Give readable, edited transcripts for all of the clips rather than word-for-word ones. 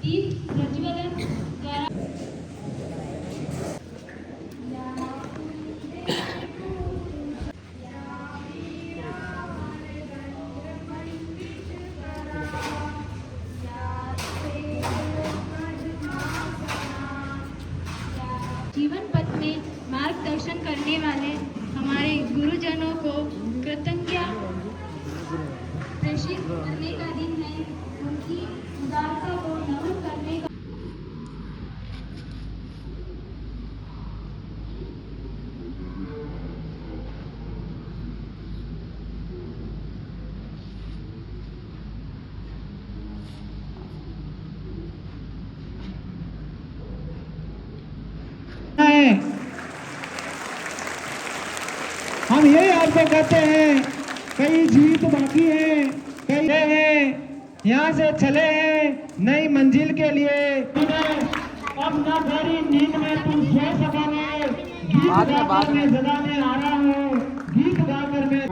इस प्रज्वलन द्वारा जीवन पथ में मार्गदर्शन करने वाले हमारे गुरुजनों को कृतज्ञता प्रेषित करने का दिन है। उनकी उदारता को नमन करने का हम यही आपको कहते हैं, कई जीत बाकी है, कई हैं यहाँ से चले हैं नई मंजिल के लिए। अब ना गहरी नींद में तुम सो सकोगे, गीत गाकर मैं जगाने आ रहा हूँ, गीत गाकर मैं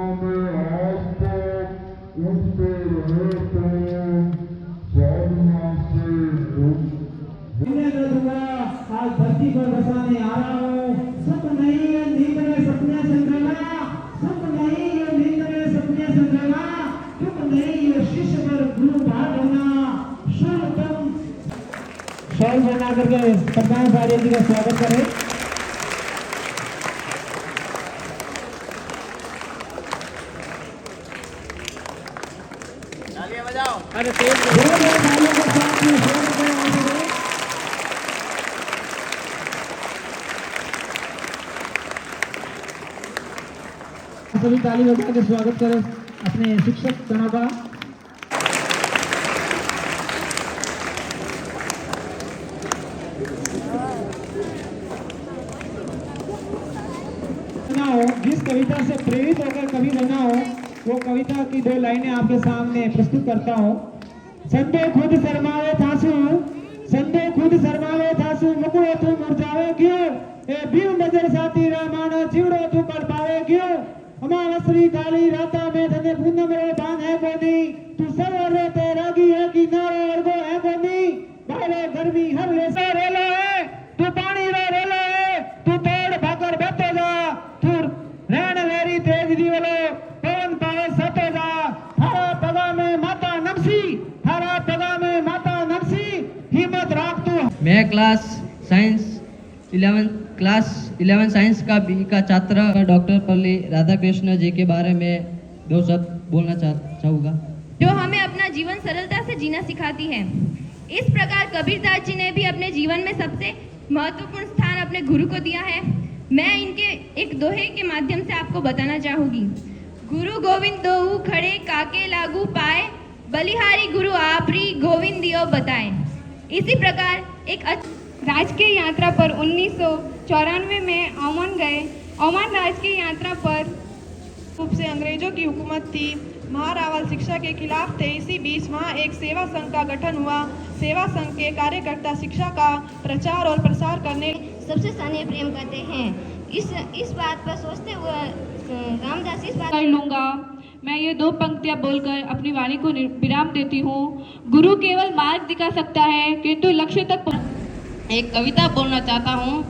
आज धरती पर बसाने आ रहा हूँ। सब नहीं है नींद में सपने संग्रहना, सब नहीं है नींद में सपने संग्रहना, तुम नहीं है शिष्य पर गुरु भाग होना, शुभ तुम शॉल बना करके सरदार सारिया जी का स्वागत करें। तालियां बजाओ। अरे तेज तालियों के साथ में शोर करें। सभी ताली बजा के स्वागत करें अपने शिक्षक गणों का। जिस कविता से प्रेरित होकर कवि बना हो, वो कविता की दो लाइनें आपके सामने प्रस्तुत करता हूँ। संदे खुद शर्मावे थासु, संदे खुद शर्मावे थासु, मुकुड़ो तू मुरझावे क्यों, ए बीव नजर साथी रामाना चिवड़ो तू कर पावे क्यों, अमावस्री काली राता में धने पूनम रे बान है कोनी, तू सरोवर रे तेरागी है कि नारो अर्गो है कोनी, बाहरे गर्मी हर लेसा रेलो है, तू पानी रो रेलो है, तू तोड़ भाकर बेतो जा, तू रहन वेरी तेज दीवलो पवन पावे सतो जा, थारा पगा में माता नमसी, थारा पगा में माता नमसी, हिम्मत राख तू। मैं क्लास 11 साइंस का बी का छात्र डॉक्टर पल्ली राधा कृष्ण जी के बारे में दो शब्द बोलना चाहूँगा, जो हमें अपना जीवन सरलता से जीना सिखाती है। इस प्रकार कबीरदास जी ने भी अपने जीवन में सबसे महत्वपूर्ण स्थान अपने गुरु को दिया है। मैं इनके एक दोहे के माध्यम से आपको बताना चाहूंगी। गुरु गोविंद दोहु खड़े काके लागू पाए, बलिहारी गुरु आपरी गोविंद दियो बताए। इसी प्रकार एक राजकीय यात्रा पर 1994 में ओमान गए। ओमान राजकीय यात्रा पर रूप से अंग्रेजों की हुकूमत थी। महारावल शिक्षा के खिलाफ थे। इसी बीच वहाँ एक सेवा संघ का गठन हुआ। सेवा संघ के कार्यकर्ता शिक्षा का प्रचार और प्रसार करने सबसे स्नेह प्रेम करते हैं। इस बात पर सोचते हुए रामदास इस बात कर लूंगा। मैं ये दो पंक्तियां बोलकर अपनी वाणी को विराम देती हूँ। गुरु केवल मार्ग दिखा सकता है, किंतु लक्ष्य तक एक कविता बोलना चाहता हूँ।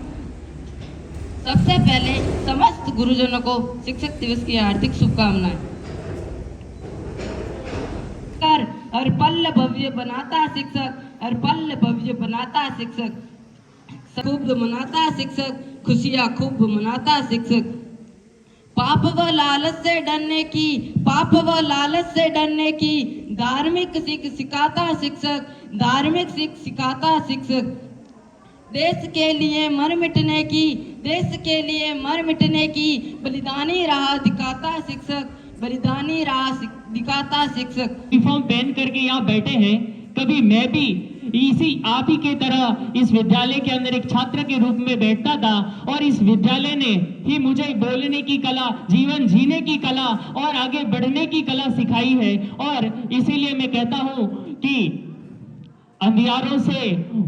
सबसे पहले समस्त गुरुजनों को शिक्षक दिवस की हार्दिक शुभकामनाएं। हर पल भव्य बनाता शिक्षक, हर पल भव्य बनाता शिक्षक, खूब मनाता शिक्षक, खुशियाँ खूब मनाता शिक्षक। पाप व लालच से डरने की, पाप व लालच से डरने की धार्मिक सीख सिखाता शिक्षक, धार्मिक सीख सिखाता शिक्षक। देश के लिए मर मिटने की, देश के लिए मर मिटने की बलिदानी राह दिखाता शिक्षक, बलिदानी राह दिखाता शिक्षक। यूनिफॉर्म पहन करके यहाँ बैठे हैं। कभी मैं भी इसी आप ही की तरह इस विद्यालय के अंदर एक छात्र के रूप में बैठता था और इस विद्यालय ने ही मुझे बोलने की कला, जीवन जीने की कला और आगे बढ़ने की कला सिखाई है। और इसीलिए मैं कहता हूँ कि अंधियारों से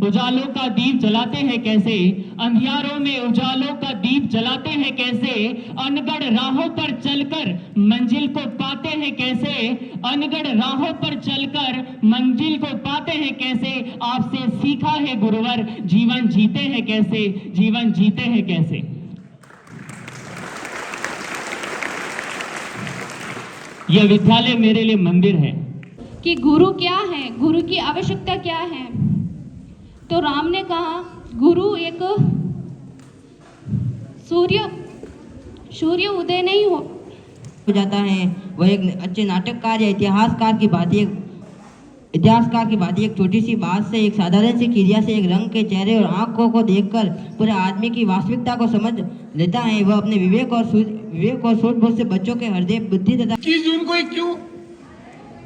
उजालों का दीप जलाते हैं कैसे, अंधियारों में उजालों का दीप जलाते हैं कैसे, अनगढ़ राहों पर चलकर मंजिल को पाते हैं कैसे, अनगढ़ राहों पर चलकर मंजिल को पाते हैं कैसे, आपसे सीखा है गुरुवर जीवन जीते हैं कैसे, जीवन जीते हैं कैसे। यह विद्यालय मेरे लिए मंदिर है। कि गुरु क्या है, गुरु की आवश्यकता क्या है। तो राम ने कहा गुरु एक सूर्य उदय नहीं हो जाता है, वह एक अच्छे नाटककार या इतिहासकार की भांति एक छोटी सी बात से, एक साधारण सी क्रिया से, एक रंग के चेहरे और आंखों को देखकर पूरे आदमी की वास्तविकता को समझ लेता है। वह अपने विवेक और सूझबूझ से बच्चों के हृदय बुद्धि तथा 21 जून को क्यों?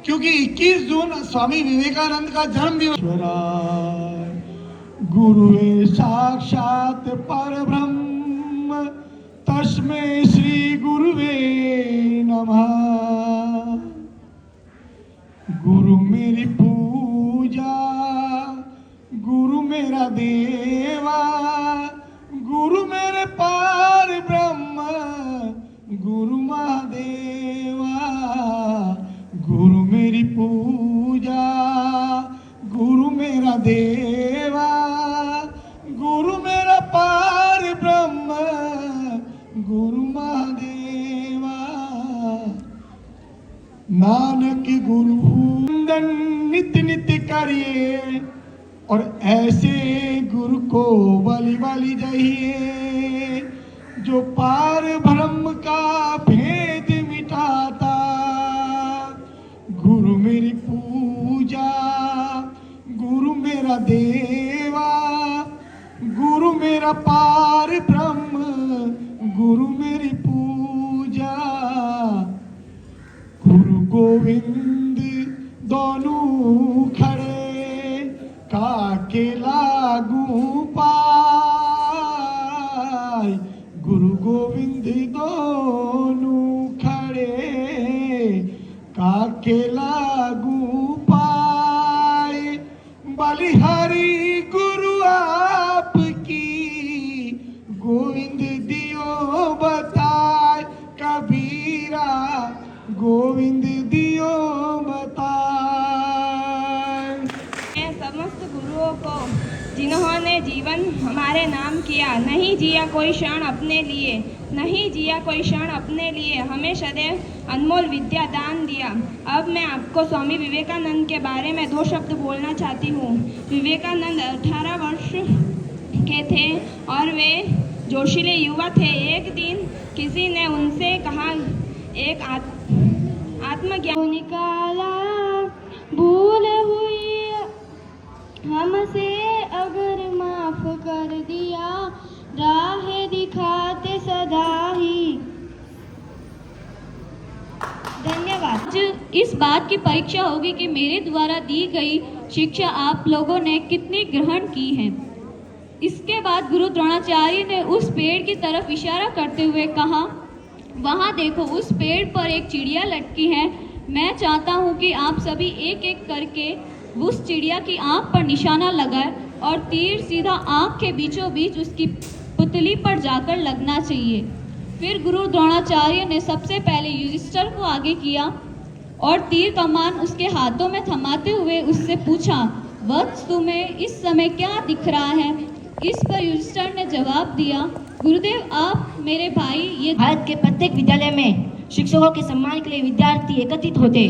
क्योंकि 21 जून स्वामी विवेकानंद का जन्म दिवस। गुरुवे साक्षात परब्रह्म तस्मै श्री गुरुवे नमः। गुरु मेरी पूजा, गुरु मेरा देवा, गुरु मेरे पार ब्रह्म, गुरु महादेवा। गुरु मेरी पूजा, गुरु मेरा देवा, गुरु मेरा पार ब्रह्म, गुरु महादेवा। नानक गुरु वंदन नित्य नित्य करिए और ऐसे गुरु को बलि बलि जाइए जो पार ब्रह्म का भेद मिटाता। गुरु मेरी पूजा, गुरु मेरा देवा, गुरु मेरा पार ब्रह्म, गुरु मेरी पूजा। गुरु गोविंद दोनों खड़े काके लागू पाए। गुरु गोविंद दोनों खड़े काके लागू पाए। बलिहारी गुरु आपकी गोविंद दियो बताए। कबीरा गोविंद दियो बताए। मैं समस्त गुरुओं को जिन्होंने जीवन हमारे नाम किया, नहीं जिया कोई क्षण अपने लिए, नहीं जिया कोई क्षण अपने लिए, हमें सदैव अनमोल विद्या दान दिया। अब मैं आपको स्वामी विवेकानंद के बारे में 2 शब्द बोलना चाहती हूँ। विवेकानंद 18 वर्ष के थे और वे जोशीले युवा थे। एक दिन किसी ने उनसे कहा, एक आत्मज्ञान निकाला, भूल हुई हमसे अगर माफ कर दिया, राह दिखाते सदा ही। धन्यवाद। आज इस बात की परीक्षा होगी कि मेरे द्वारा दी गई शिक्षा आप लोगों ने कितनी ग्रहण की है। इसके बाद गुरु द्रोणाचार्य ने उस पेड़ की तरफ इशारा करते हुए कहा, वहाँ देखो उस पेड़ पर एक चिड़िया लटकी है। मैं चाहता हूँ कि आप सभी एक एक करके उस चिड़िया की आँख पर निशाना लगाए और तीर सीधा आँख के बीचों बीच उसकी पुतली पर जाकर लगना चाहिए। फिर गुरु द्रोणाचार्य ने सबसे पहले युधिष्ठिर को आगे किया और तीर कमान उसके हाथों में थमाते हुए उससे पूछा, वत्स तुम्हें इस समय क्या दिख रहा है? इस पर युधिष्ठिर ने जवाब दिया, गुरुदेव आप मेरे भाई। ये भारत के प्रत्येक विद्यालय में शिक्षकों के सम्मान के लिए विद्यार्थी एकत्रित होते।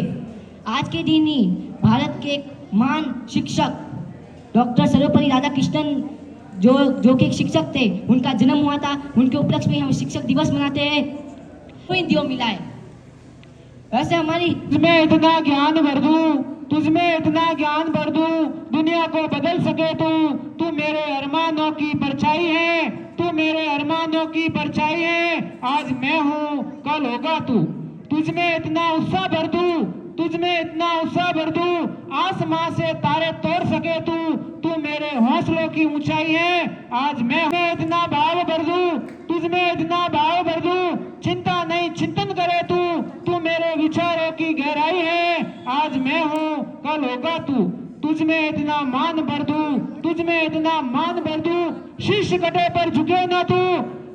आज के दिन ही भारत के महान शिक्षक डॉक्टर सर्वपल्ली राधाकृष्णन जो कि एक शिक्षक थे, उनका जन्म हुआ था। उनके उपलक्ष्य में हम शिक्षक दिवस मनाते हैं। दियो मिलाए वैसे हमारी तुझमें इतना ज्ञान भर दूं, तुझमें इतना ज्ञान भर दूं, दुनिया को बदल सके तू मेरे अरमानों की परछाई है, तू मेरे अरमानों की परछाई है। आज मैं हूँ कल होगा तू। तुझमें इतना उत्साह भर दूं, तुझमें इतना उत्साह भर दूं, आसमां से तारे तोड़ सके तू मेरे हौसलों की ऊंचाई है। आज मैं इतना भाव भर दूं, तुझमें इतना भाव भर दूं, चिंता नहीं चिंतन करे तू मेरे विचारों की गहराई है। आज मैं हूँ कल होगा तू। तुझमें में इतना मान भर दूं, तुझ में इतना मान भर दूं, शीश कटे पर झुके ना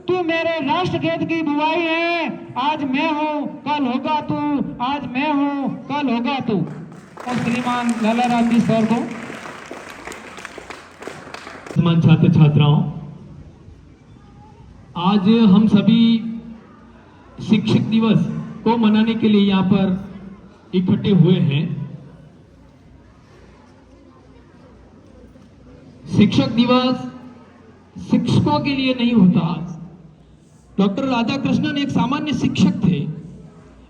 तू मेरे राष्ट्र खेत की बुआई है। आज मैं हूँ कल होगा तू, आज मैं हूँ कल होगा तू। और श्रीमान लाला राम जी सर को। सम्मान छात्र छात्राओं, आज हम सभी शिक्षक दिवस को मनाने के लिए यहाँ पर इकट्ठे हुए हैं। शिक्षक दिवस शिक्षकों के लिए नहीं होता। डॉक्टर राधाकृष्णन एक सामान्य शिक्षक थे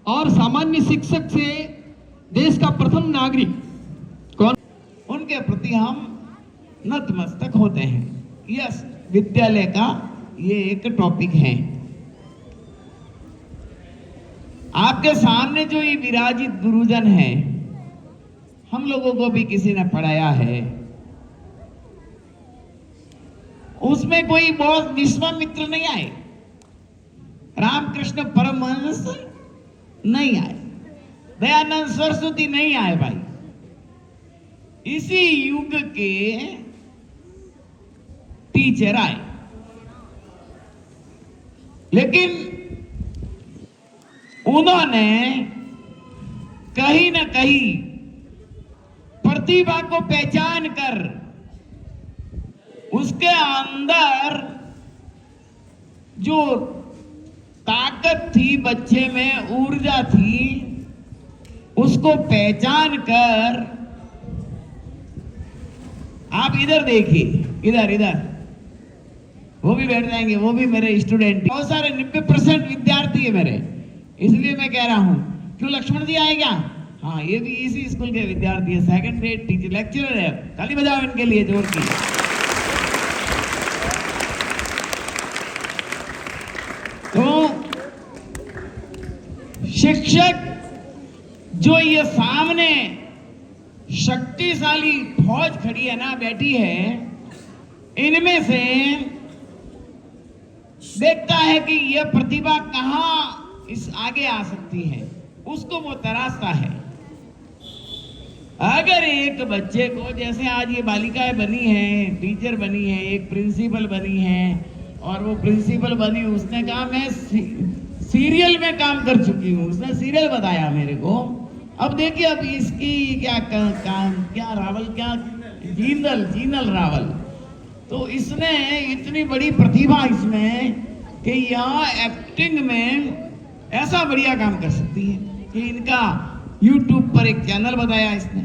और सामान्य शिक्षक से देश का प्रथम नागरिक कौन, उनके प्रति हम नतमस्तक होते हैं। यस, विद्यालय का ये एक टॉपिक है। आपके सामने जो ये विराजित गुरुजन है, हम लोगों को भी किसी ने पढ़ाया है। उसमें कोई बहुत विश्वामित्र नहीं आए, रामकृष्ण परमहंस नहीं आए, दयानंद सरस्वती नहीं आए भाई। इसी युग के टीचर आए, लेकिन उन्होंने कहीं ना कहीं प्रतिभा को पहचान कर उसके अंदर जो ताकत थी, बच्चे में ऊर्जा थी, उसको पहचान कर, आप इधर देखिए, इधर इधर वो भी बैठ जाएंगे, वो भी मेरे स्टूडेंट। बहुत सारे 90% विद्यार्थी है मेरे, इसलिए मैं कह रहा हूं। क्यों लक्ष्मण जी आए क्या? हाँ, ये भी इसी स्कूल के विद्यार्थी है, सेकंड ग्रेड टीचर लेक्चरर है। ताली बजाओ इनके लिए जोर की। तो शिक्षक जो ये सामने शक्तिशाली फौज खड़ी है ना, बैठी है, इनमें से देखता है कि यह प्रतिभा कहां इस आगे आ सकती है, उसको वो तराशता है। अगर एक बच्चे को, जैसे आज ये बालिकाएं बनी हैं, टीचर बनी है, एक प्रिंसिपल बनी है, और वो प्रिंसिपल बनी, उसने कहा मैं सीरियल में काम कर चुकी हूँ, उसने सीरियल बताया मेरे को। अब देखिए, अब इसकी क्या काम, क्या रावल, क्या जीनल रावल, तो इसने इतनी बड़ी प्रतिभा इसमें कि यहाँ एक्टिंग में ऐसा बढ़िया काम कर सकती है कि इनका YouTube पर एक चैनल बताया इसने।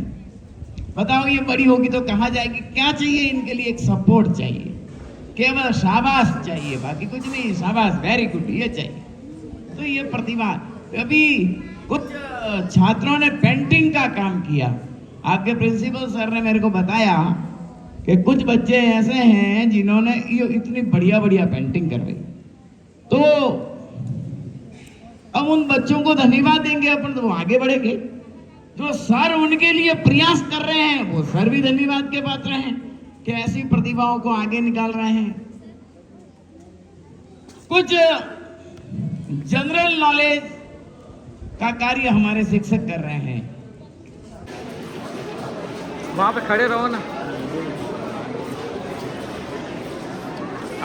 बताओ ये बड़ी होगी तो कहाँ जाएगी? क्या चाहिए इनके लिए? एक सपोर्ट चाहिए, केवल शाबाश चाहिए, बाकी कुछ नहीं। शाबाश, वेरी गुड, ये चाहिए। तो ये प्रतिभा। अभी कुछ छात्रों ने पेंटिंग का काम किया। आपके प्रिंसिपल सर ने मेरे को बताया कि कुछ बच्चे ऐसे हैं जिन्होंने ये इतनी बढ़िया बढ़िया पेंटिंग कर रही। तो अब उन बच्चों को धन्यवाद देंगे अपन, तो वो आगे बढ़ेंगे। जो सर उनके लिए प्रयास कर रहे हैं, वो सर भी धन्यवाद के पात्र हैं कि ऐसी प्रतिभाओं को आगे निकाल रहे हैं। कुछ जनरल नॉलेज का कार्य हमारे शिक्षक कर रहे हैं। वहां पे खड़े रहो ना,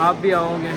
आप भी आओगे।